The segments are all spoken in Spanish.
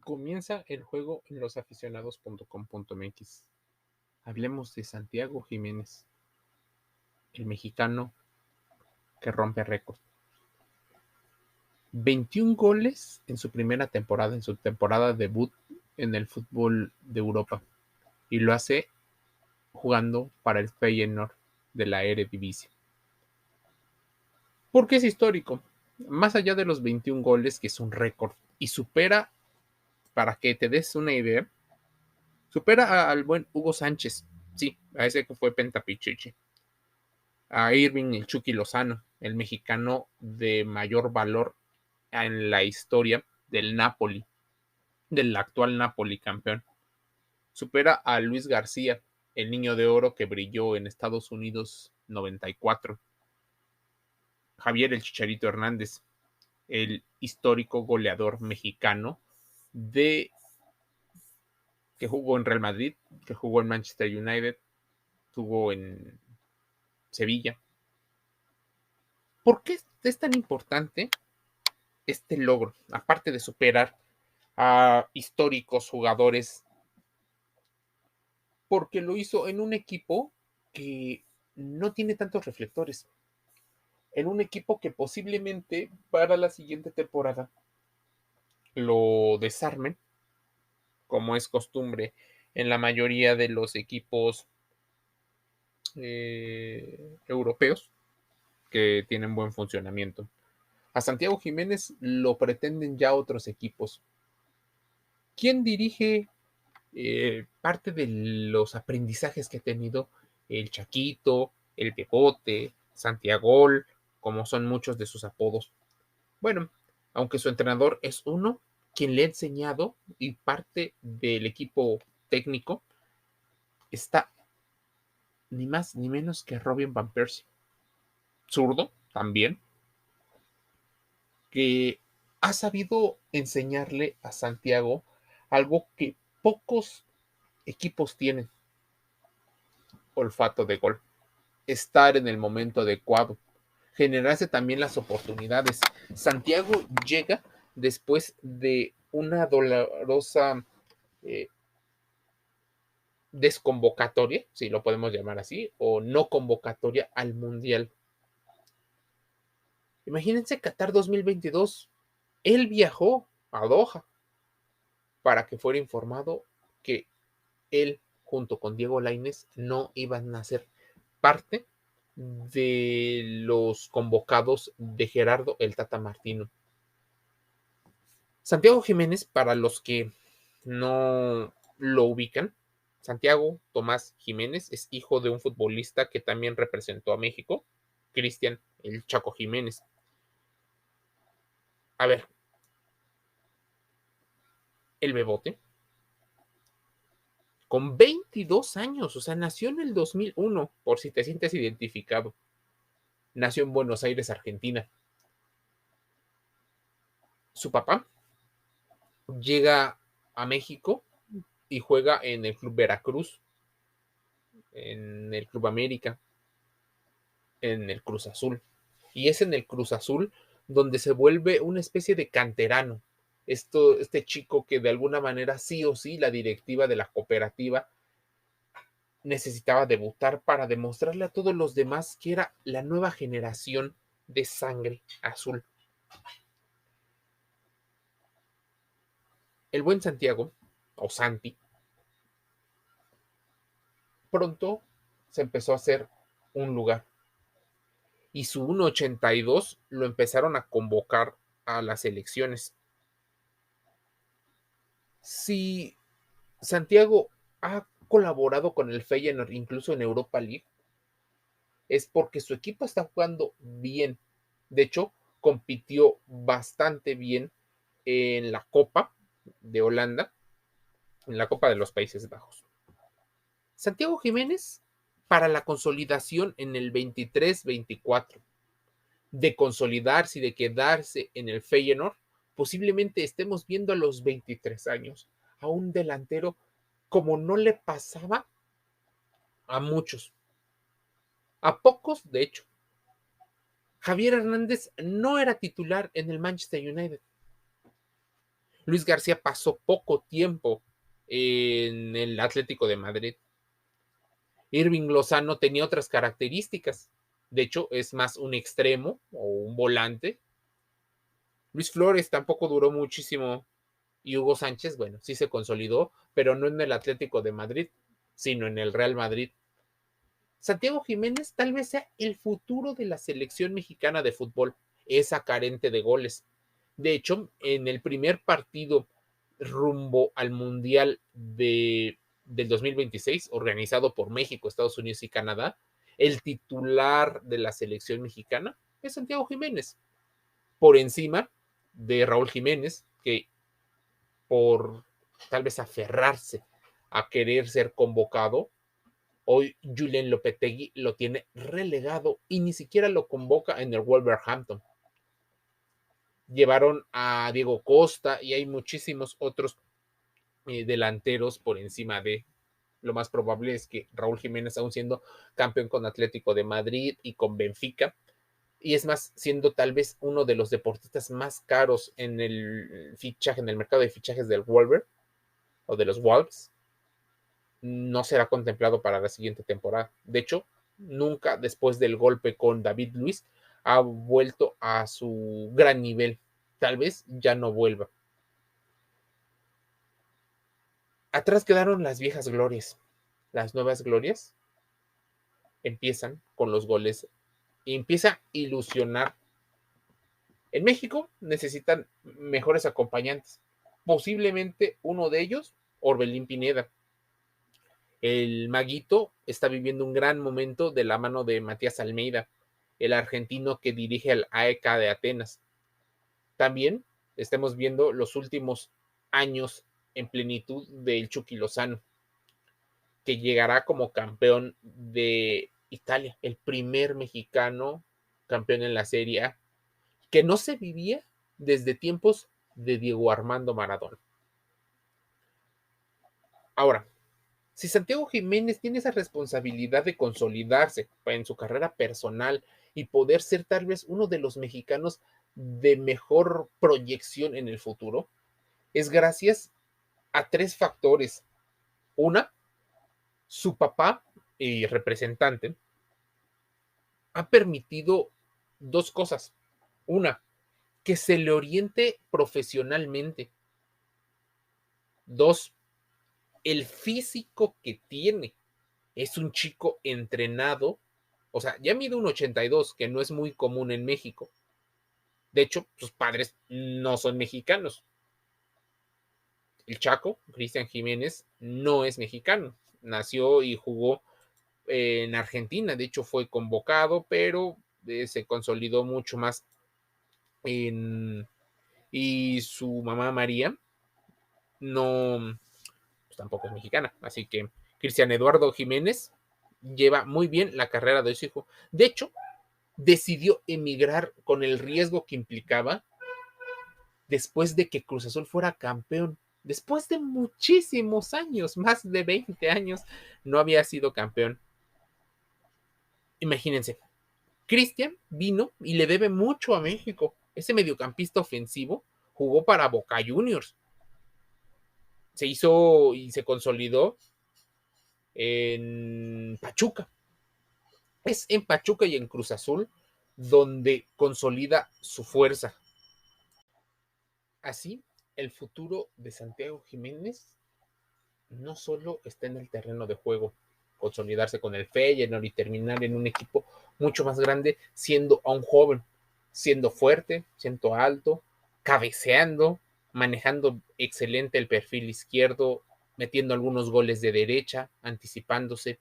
Comienza el juego en losaficionados.com.mx. Hablemos de Santiago Jiménez, el mexicano que rompe récord. 21 goles en su primera temporada, en su temporada debut en el fútbol de Europa. Y lo hace jugando para el Feyenoord de la Eredivisie. ¿Por qué es histórico? Más allá de los 21 goles, que es un récord, y supera, para que te des una idea, supera al buen Hugo Sánchez, sí, a ese que fue pentapichichi, a Irving el Chucky Lozano, el mexicano de mayor valor en la historia del Napoli, del actual Napoli campeón. Supera a Luis García, el niño de oro que brilló en Estados Unidos 94. Javier el Chicharito Hernández, el histórico goleador mexicano de que jugó en Real Madrid, que jugó en Manchester United, jugó en Sevilla. ¿Por qué es tan importante este logro? Aparte de superar a históricos jugadores, porque lo hizo en un equipo que no tiene tantos reflectores, en un equipo que posiblemente para la siguiente temporada lo desarmen, como es costumbre en la mayoría de los equipos europeos que tienen buen funcionamiento. A Santiago Jiménez lo pretenden ya otros equipos. ¿Quién dirige parte de los aprendizajes que ha tenido el Chaquito, el Pepote, Santiago, como son muchos de sus apodos? Bueno, aunque su entrenador es uno, quien le ha enseñado y parte del equipo técnico está ni más ni menos que Robin Van Persie, zurdo también, que ha sabido enseñarle a Santiago algo que pocos equipos tienen: olfato de gol, estar en el momento adecuado, generarse también las oportunidades. Santiago llega después de una dolorosa eh, desconvocatoria, si lo podemos llamar así, o no convocatoria al Mundial. Imagínense Qatar 2022. Él viajó a Doha para que fuera informado que él, junto con Diego Lainez, no iban a ser parte de los convocados de Gerardo el Tata Martino. Santiago Jiménez, para los que no lo ubican, Santiago Tomás Jiménez es hijo de un futbolista que también representó a México, Cristian el Chaco Jiménez. A ver, el Bebote, con 22 años, o sea, nació en el 2001, por si te sientes identificado. Nació en Buenos Aires, Argentina. Su papá llega a México y juega en el Club Veracruz, en el Club América, en el Cruz Azul. Y es en el Cruz Azul donde se vuelve una especie de canterano. Este chico que de alguna manera sí o sí la directiva de la cooperativa necesitaba debutar para demostrarle a todos los demás que era la nueva generación de sangre azul. El buen Santiago, o Santi, pronto se empezó a hacer un lugar, y su 1.82 lo empezaron a convocar a las elecciones. Si Santiago ha colaborado con el Feyenoord incluso en Europa League, es porque su equipo está jugando bien. De hecho, compitió bastante bien en la Copa de Holanda, en la Copa de los Países Bajos. Santiago Jiménez, para la consolidación en el 23-24, de consolidarse y de quedarse en el Feyenoord, posiblemente estemos viendo a los 23 años a un delantero como no le pasaba a muchos, a pocos de hecho. Javier Hernández no era titular en el Manchester United. Luis García pasó poco tiempo en el Atlético de Madrid. Irving Lozano tenía otras características. De hecho, es más un extremo o un volante. Luis Flores tampoco duró muchísimo. Y Hugo Sánchez, bueno, sí se consolidó, pero no en el Atlético de Madrid, sino en el Real Madrid. Santiago Jiménez tal vez sea el futuro de la selección mexicana de fútbol, esa carente de goles. De hecho, en el primer partido rumbo al Mundial del 2026, organizado por México, Estados Unidos y Canadá, el titular de la selección mexicana es Santiago Jiménez, por encima de Raúl Jiménez, que por tal vez aferrarse a querer ser convocado, hoy Julen Lopetegui lo tiene relegado y ni siquiera lo convoca en el Wolverhampton. Llevaron a Diego Costa y hay muchísimos otros delanteros por encima de. Lo más probable es que Raúl Jiménez, aún siendo campeón con Atlético de Madrid y con Benfica, y es más, siendo tal vez uno de los deportistas más caros en el fichaje, en el mercado de fichajes del Wolver o de los Wolves, no será contemplado para la siguiente temporada. De hecho, nunca después del golpe con David Luiz ha vuelto a su gran nivel. Tal vez ya no vuelva. Atrás quedaron las viejas glorias. Las nuevas glorias empiezan con los goles y empieza a ilusionar. En México necesitan mejores acompañantes. Posiblemente uno de ellos, Orbelín Pineda. El Maguito está viviendo un gran momento de la mano de Matías Almeida, el argentino que dirige al AEK de Atenas. También estamos viendo los últimos años en plenitud del Chucky Lozano, que llegará como campeón de Italia, el primer mexicano campeón en la Serie A, que no se vivía desde tiempos de Diego Armando Maradona. Ahora, si Santiago Jiménez tiene esa responsabilidad de consolidarse en su carrera personal y poder ser tal vez uno de los mexicanos de mejor proyección en el futuro, es gracias a tres factores. Una, su papá y representante ha permitido dos cosas. Una, que se le oriente profesionalmente. Dos, el físico que tiene. Es un chico entrenado, o sea, ya mide un 82, que no es muy común en México. De hecho, sus padres no son mexicanos. El Chaco, Cristian Jiménez, no es mexicano. Nació y jugó en Argentina. De hecho, fue convocado, pero se consolidó mucho más en. Y su mamá María no, pues tampoco es mexicana. Así que Cristian Eduardo Jiménez lleva muy bien la carrera de su hijo. De hecho, decidió emigrar con el riesgo que implicaba después de que Cruz Azul fuera campeón. Después de muchísimos años, más de 20 años, no había sido campeón. Imagínense, Cristian vino y le debe mucho a México. Ese mediocampista ofensivo jugó para Boca Juniors. Se hizo y se consolidó en Pachuca. Es en Pachuca y en Cruz Azul donde consolida su fuerza. Así, el futuro de Santiago Jiménez no solo está en el terreno de juego, consolidarse con el Feyenoord y terminar en un equipo mucho más grande, siendo aún joven, siendo fuerte, siendo alto, cabeceando, manejando excelente el perfil izquierdo, metiendo algunos goles de derecha, anticipándose.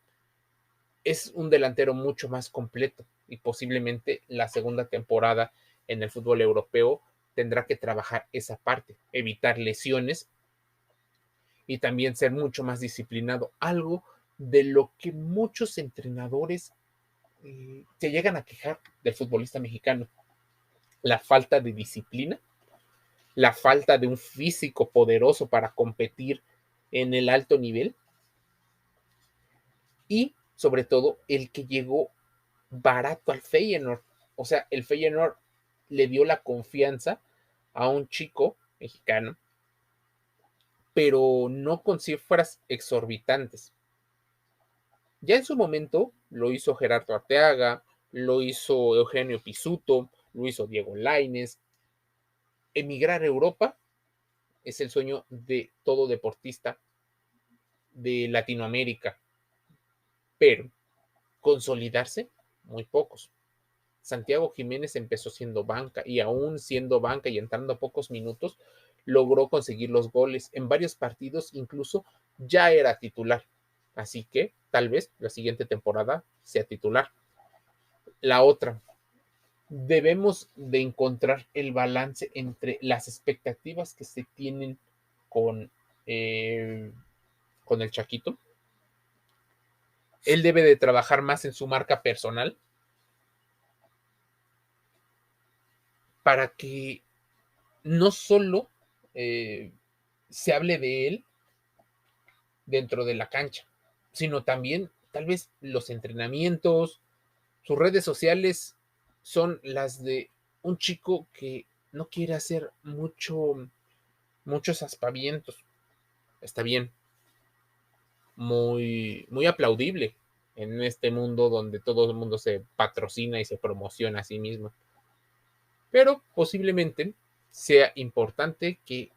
Es un delantero mucho más completo y posiblemente la segunda temporada en el fútbol europeo tendrá que trabajar esa parte, evitar lesiones y también ser mucho más disciplinado, algo de lo que muchos entrenadores se llegan a quejar del futbolista mexicano, la falta de disciplina, la falta de un físico poderoso para competir en el alto nivel y sobre todo el que llegó barato al Feyenoord. O sea, el Feyenoord le dio la confianza a un chico mexicano pero no con cifras exorbitantes. Ya en su momento lo hizo Gerardo Arteaga, lo hizo Eugenio Pizzuto, lo hizo Diego Lainez. Emigrar a Europa es el sueño de todo deportista de Latinoamérica, pero consolidarse, muy pocos. Santiago Jiménez empezó siendo banca y aún siendo banca y entrando a pocos minutos, logró conseguir los goles. En varios partidos incluso ya era titular. Así que tal vez la siguiente temporada sea titular. La otra, debemos de encontrar el balance entre las expectativas que se tienen con, eh, con el Chaquito. Él debe de trabajar más en su marca personal para que no solo se hable de él dentro de la cancha, sino también tal vez los entrenamientos, sus redes sociales son las de un chico que no quiere hacer muchos aspavientos. Está bien, muy aplaudible en este mundo donde todo el mundo se patrocina y se promociona a sí mismo. Pero posiblemente sea importante que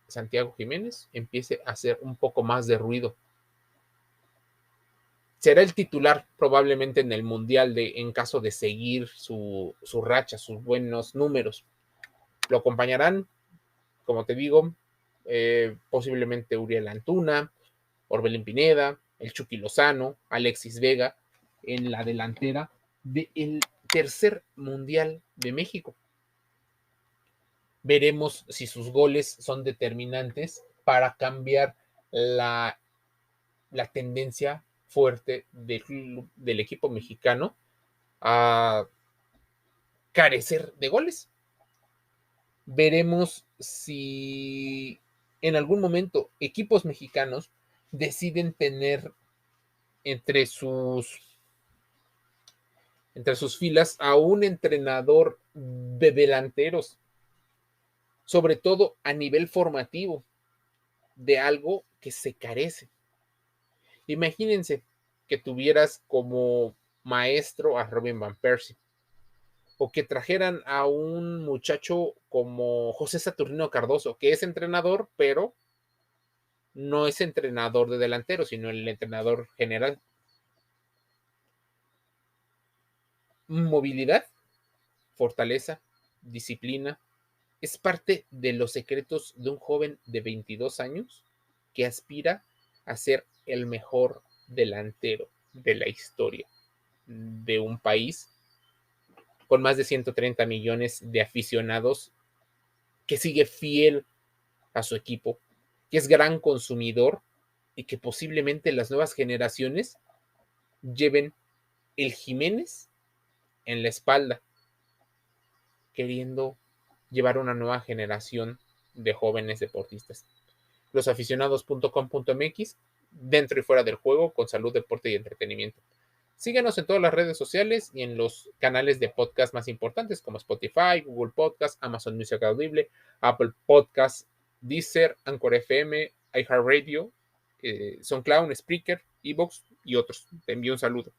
Santiago Jiménez empiece a hacer un poco más de ruido. Será el titular probablemente en el Mundial en caso de seguir su racha, sus buenos números. Lo acompañarán, como te digo, posiblemente Uriel Antuna, Orbelín Pineda, el Chucky Lozano, Alexis Vega en la delantera del tercer Mundial de México. Veremos si sus goles son determinantes para cambiar la tendencia fuerte del equipo mexicano a carecer de goles. Veremos si en algún momento equipos mexicanos deciden tener entre sus, entre sus filas a un entrenador de delanteros, sobre todo a nivel formativo, de algo que se carece. Imagínense que tuvieras como maestro a Robin Van Persie, o que trajeran a un muchacho como José Saturnino Cardoso, que es entrenador, pero no es entrenador de delantero, sino el entrenador general. Movilidad, fortaleza, disciplina, es parte de los secretos de un joven de 22 años que aspira a ser el mejor delantero de la historia de un país con más de 130 millones de aficionados, que sigue fiel a su equipo, que es gran consumidor y que posiblemente las nuevas generaciones lleven el Jiménez en la espalda, queriendo llevar una nueva generación de jóvenes deportistas. Losaficionados.com.mx, dentro y fuera del juego, con salud, deporte y entretenimiento. Síguenos en todas las redes sociales y en los canales de podcast más importantes como Spotify, Google Podcast, Amazon Music Audible, Apple Podcast, Deezer, Anchor FM, iHeartRadio, SoundCloud, Spreaker, Evox y otros. Te envío un saludo.